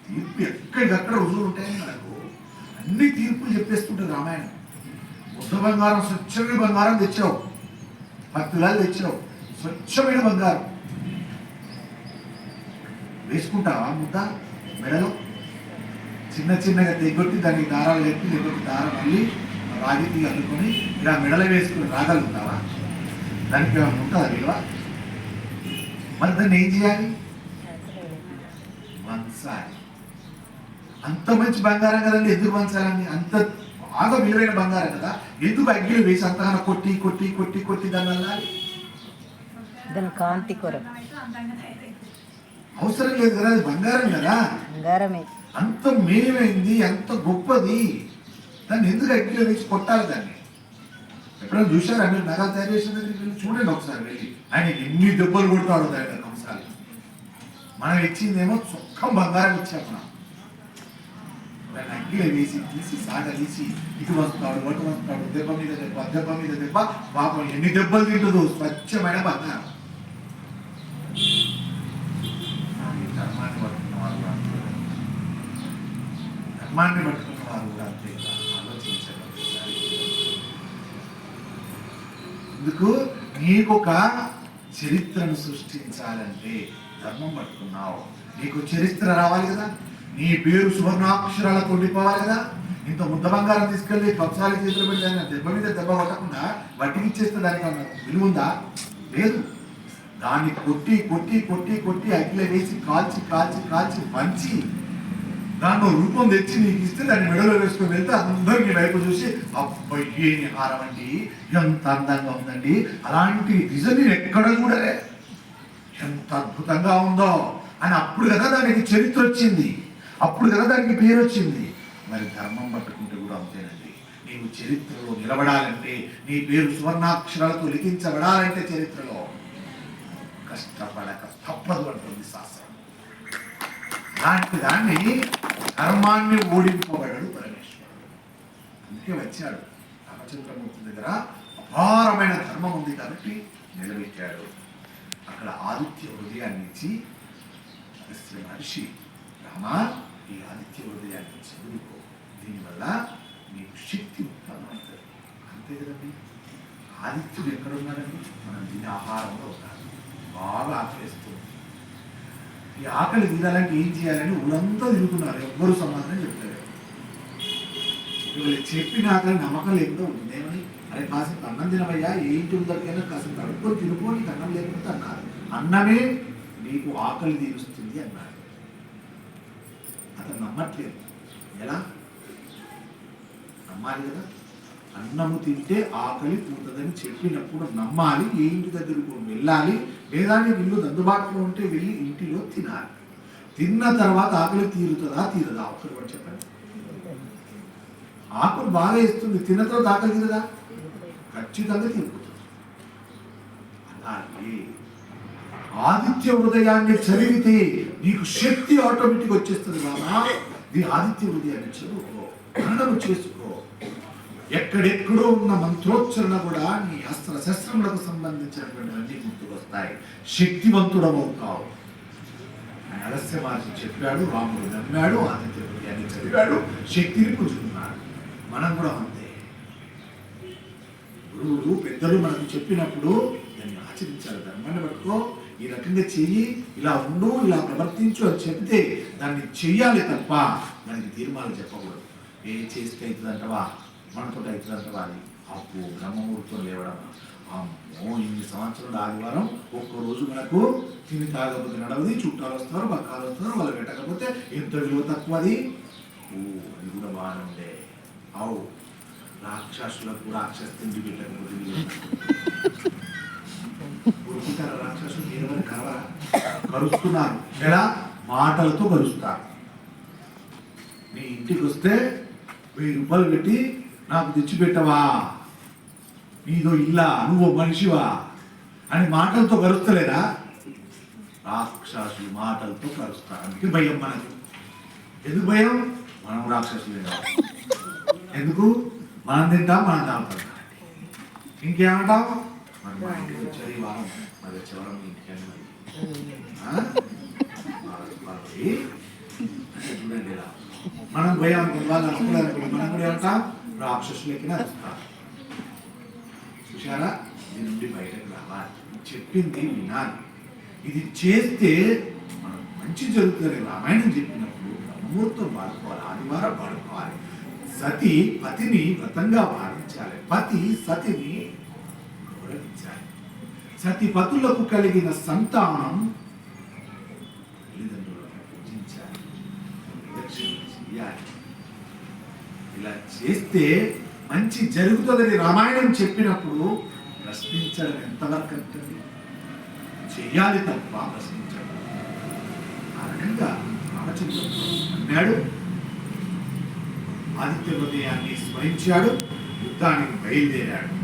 తీర్పు ఎక్కడికక్కడ రుజువులు ఉంటాయని మనకు అన్ని తీర్పులు చెప్పేస్తుంటుంది రామాయణం. బుద్ధ బంగారం, స్వచ్ఛమైన బంగారం తెచ్చావు, 10 తులాలు తెచ్చావు, స్వచ్ఛమైన బంగారం వేసుకుంటావా ముద్ద మెడలో? చిన్న చిన్నగా తెగొట్టి దానికి దారాలు కట్టి లేకపోతే దారం మళ్ళీ రాగితీ అల్లుకొని ఇలా మెడలో వేసుకుని రాగలుగుతావా? దానికి ఏమైనా ఉంటుందా విలువ? మరి దాన్ని ఏం చేయాలి? వంచాలి. అంత మంచి బంగారం కదండి, ఎందుకు వంచాలండి? అంత బాగా విలువైన బంగారం కదా, ఎందుకు అగ్గిలో వేసి అంతగానో కొట్టి కొట్టి కొట్టి కొట్టి దాన్ని అల్లాలి? దాని కాంతి కొరకు అవసరం లేదు కదా, అది బంగారం కదా, బంగారమే. అంత మేలైంది, అంత గొప్పది, దాన్ని ఎందుకు అగ్గిలో వేసి కొట్టాలి? దాన్ని ఎప్పుడైనా చూసారా మీరు? నగలు తయారు చేసిన దగ్గరికి వెళ్ళి చూడండి ఒకసారి వెళ్ళి. ఆయన ఎన్ని దెబ్బలు కొడతాడు దాని కంసాలు. మనం ఇచ్చిందేమో చొక్కం బంగారం ఇచ్చాం. మనం అగ్గిలో వేసి తీసి సాగ తీసి ఇటు వస్తాడు అటు వస్తాడు, దెబ్బ మీద దెబ్బ దెబ్బ మీద దెబ్బ, పాపం ఎన్ని దెబ్బలు తింటుందో, స్వచ్ఛమైన బంగారం. ధర్మాన్ని పట్టుకున్న వారు కూడా అంతే, ధర్మాన్ని పట్టుకున్న వారు కూడా అంతే. ఆలోచించారు. ఎందుకు నీకు ఒక చరిత్రను సృష్టించాలంటే ధర్మం పట్టుకున్నావు. నీకు చరిత్ర రావాలి కదా, నీ పేరు సువర్ణాక్షరాలతో ఉండిపోవాలి కదా. ఇంత ముద్ద బంగారం తీసుకెళ్ళి కంసాలి చేతులు పెట్టి దెబ్బ మీద దెబ్బ కొట్టకుండా వడ్డీకి ఇచ్చేస్తే దానికి విలువ ఉందా? లేదు. దాన్ని కొట్టి కొట్టి కొట్టి కొట్టి అగ్గిలో వేసి కాల్చి కాల్చి కాల్చి పంచి దాంట్లో రూపం తెచ్చి నీకు ఇస్తే దాన్ని మెడలో వేసుకొని వెళ్తే అందరూ నీ వైపు చూసి అబ్బాయి హారం అండి, ఎంత అందంగా ఉందండి, అలాంటి డిజైన్ నేను ఎక్కడ చూడలే, ఎంత అద్భుతంగా ఉందో అని అప్పుడు కదా దానికి చరిత్ర వచ్చింది, అప్పుడు కదా దానికి పేరు వచ్చింది. మరి ధర్మం పట్టుకుంటే కూడా అంతేనండి. నీవు చరిత్రలో నిలబడాలంటే, నీ పేరు సువర్ణాక్షరాలతో లిఖించబడాలంటే చరిత్రలో కష్టపడక తప్పదు అంటుంది శాస్త్రం. అలాంటి దాన్ని ధర్మాన్ని ఓడింపబడడు పరమేశ్వరుడు. అందుకే వచ్చాడు రామచంద్రమూర్తి దగ్గర. అపారమైన ధర్మం ఉంది కాబట్టి నిలబెట్టాడు. అక్కడ ఆదిత్య హృదయాన్ని ఇచ్చి శ్రీ మహర్షి, రామా ఈ ఆదిత్య హృదయాన్ని చదువుకో, దీనివల్ల నీకు శక్తి ఉత్పన్నమవుతుంది. అంతే కదండి. ఆదిత్యుడు ఎక్కడున్నాడండి? మనం దీని ఆహారంలో ఉన్నాడు. బాగా ఆకలిస్తుంది. ఈ ఆకలి తీరాలంటే ఏం చేయాలని ఊరంతా తిరుగుతున్నారు, ఎవ్వరూ సమాధానం చెప్తారు. వీళ్ళు చెప్పిన ఆకలి నమ్మకం లేకుండా ఉంటుంది. ఏమని? అరే కాసేపు అన్నం తినవయ్యా, ఏంటి ఉందరికైనా కాసేపు అడుక్కొని తినుకో, నీకు అన్నం లేకపోతే అన్నారు. అన్నమే నీకు ఆకలి తీరుస్తుంది అన్నారు. అతను నమ్మట్లేదు. ఎలా నమ్మాలి కదా? అన్నము తింటే ఆకలి పోతుందని చెప్పినప్పుడు నమ్మాలి. ఏ ఇంటి దగ్గరకు వెళ్ళాలి, లేదా ఇల్లు అందుబాటులో ఉంటే వెళ్ళి ఇంటిలో తినాలి. తిన్న తర్వాత ఆకలి తీరుతుందా తీరదా? ఒక్కరు కూడా చెప్పండి. ఆకలి బాగా ఇస్తుంది, తిన్న తర్వాత ఆకలి తీరదా? ఖచ్చితంగా తీరుతుంది. అలాగే ఆదిత్య హృదయాన్ని చదివితే నీకు శక్తి ఆటోమేటిక్ వచ్చేస్తుంది. బాబా ఈ ఆదిత్య హృదయాన్ని చదువుకో, మననము చేసుకో. ఎక్కడెక్కడో ఉన్న మంత్రోచ్చరణ కూడా నీ అస్త్ర శస్త్రములకు సంబంధించినటువంటివన్నీ గుర్తుకొస్తాయి. శక్తివంతుడమవుతావు. నరసింహ మహర్షి చెప్పాడు, రాముడు నమ్మాడు, ఆదిత్య హృదయాన్ని చదివాడు, శక్తిని పుంజుకున్నాడు. మనం కూడా అంతే. గురువులు పెద్దలు మనకు చెప్పినప్పుడు దాన్ని ఆచరించాలి. ధర్మాన్ని పట్టుకో, ఈ రకంగా చెయ్యి, ఇలా ఉండు, ఇలా ప్రవర్తించు అని చెప్తే దాన్ని చెయ్యాలి తప్ప దానికి తీర్మానం చెప్పకూడదు. ఏం చేస్తే అవుతుందంటవా, మనతో అవుతుందంటవా అని అప్పు బ్రహ్మముహూర్తం లేవడం. అమ్మో ఇన్ని సంవత్సరాలు ఆదివారం ఒక్కరోజు మనకు తిని తాగకపోతే నడవది, చుట్టాలు వస్తారు, బక్కాలు వస్తారు, వాళ్ళు పెట్టకపోతే ఎంత విలువ తక్కువ. అది అది కూడా బాగానే ఉండే. అవు రాక్షసులకు రాక్షసు తిండి పెట్టకపోతే ఉరుకుతారు రాక్షసులు. ఏమని కలవరా? కరుస్తున్నారు. ఎలా? మాటలతో కరుస్తారు. నీ ఇంటికి వస్తే 1000 రూపాయలు పెట్టి నాకు తెచ్చిపెట్టవా, నీదో ఇల్లా, నువ్వు మనిషివా అని మాటలతో కరుస్తలేరా? రాక్షసులు మాటలతో కరుస్తారు. అందుకే భయం మనకు. ఎందుకు భయం? మనం రాక్షసులు ఎందుకు? మనం తింటాం, మనం తాగుతాం. ఇంకేమంటాం? మన మా ఇంటికి వచ్చారు ఈ వారం, మరి వచ్చేవారం ఇంటికి చూడండి ఇలా మనం పోయామనుకోండి వాళ్ళు అనుకోలేదనుకోండి మనం కూడా ఏమంటాం రాక్షసులకి నడుస్తాం. చూసారా? దీని నుండి బయటకు రావాలి, చెప్పింది వినాలి. ఇది చేస్తే మనం మంచి జరుగుతుందని రామాయణం చెప్పినప్పుడు ముహూర్తం వాడుకోవాలి, ఆదివారం వాడుకోవాలి. సతి పతిని వ్రతంగా భావించాలి, పతి సతిని గౌరవించాలి. సతి పతులకు కలిగిన సంతానం తల్లిదండ్రులను పూజించాలి, ప్రదక్షిణ చేయాలి. ఇలా చేస్తే మంచి జరుగుతుందని రామాయణం చెప్పినప్పుడు ప్రశ్నించడం ఎంతవరకు ఉంటుంది? చెయ్యాలి తప్ప ప్రశ్నించడం. ఆ రకంగా రామచంద్రుడు అన్నాడు, ఆదిత్య హృదయాన్ని స్మరించాడు, యుద్ధానికి బయలుదేరాడు.